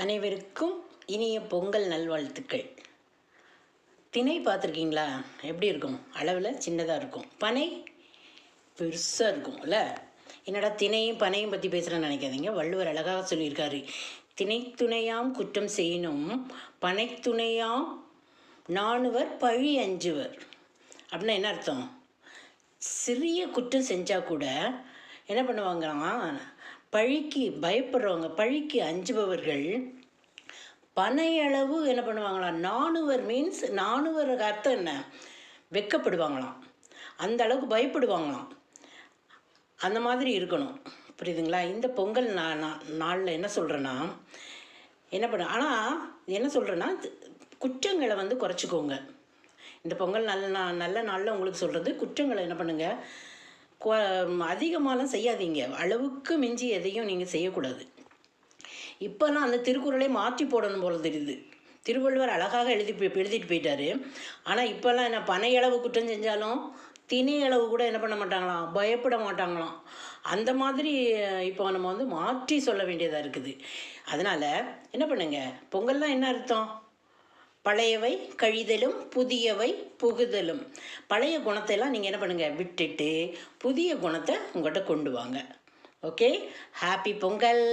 அனைவருக்கும் இனிய பொங்கல் நல்வாழ்த்துக்கள். திணை பார்த்துருக்கீங்களா? எப்படி இருக்கும்? அளவில் சின்னதாக இருக்கும், பனை பெருசாக இருக்கும்ல. என்னடா திணையும் பனையும் பற்றி பேசுகிறேன்னு நினைக்காதீங்க. வள்ளுவர் அழகாக சொல்லியிருக்காரு, திணைத்துணையாம் குற்றம் செய்யணும், பனைத்துணையாம் நாணுவர் பழி அஞ்சுவர். அப்படின்னா என்ன அர்த்தம்? சிறிய குற்றம் செஞ்சால் கூட என்ன பண்ணுவாங்கன்னா, பழிக்கு பயப்படுறவங்க, பழிக்கு அஞ்சுபவர்கள் பனையளவு என்ன பண்ணுவாங்களாம், நாணுவர் மீன்ஸ் நாணுவர் அர்த்தம் என்ன? வெட்கப்படுவாங்களாம், அந்த அளவுக்கு பயப்படுவாங்களாம். அந்த மாதிரி இருக்கணும், புரியுதுங்களா? இந்த பொங்கல் நாளில் என்ன சொல்கிறேன்னா, என்ன பண்ண ஆனால் என்ன சொல்கிறேன்னா, குற்றங்களை குறைச்சிக்கோங்க. இந்த பொங்கல் நல்ல நாளில் உங்களுக்கு சொல்கிறது, குற்றங்களை என்ன பண்ணுங்கள், அதிகமாகலாம் செய்யாதீங்க. அளவுக்கு மிஞ்சி எதையும் நீங்கள் செய்யக்கூடாது. இப்போல்லாம் அந்த திருக்குறளை மாற்றி போடணும் போல தெரியுது. திருவள்ளுவர் அழகாக எழுதிட்டு போயிட்டார். ஆனால் இப்போல்லாம் என்ன, பனையளவு குற்றம் செஞ்சாலும் திணையளவு கூட என்ன பண்ண மாட்டாங்களாம், பயப்பட மாட்டாங்களாம். அந்த மாதிரி இப்போ நம்ம மாற்றி சொல்ல வேண்டியதாக இருக்குது. அதனால் என்ன பண்ணுங்க, பொங்கல்லாம் என்ன அர்த்தம்? பழையவை கழிதலும் புதியவை புகுதலும். பழைய குணத்தையெல்லாம் நீங்கள் என்ன பண்ணுங்கள், விட்டுட்டு புதிய குணத்தை உங்கள்கிட்ட கொண்டு வாங்க. Okay, happy Pongal.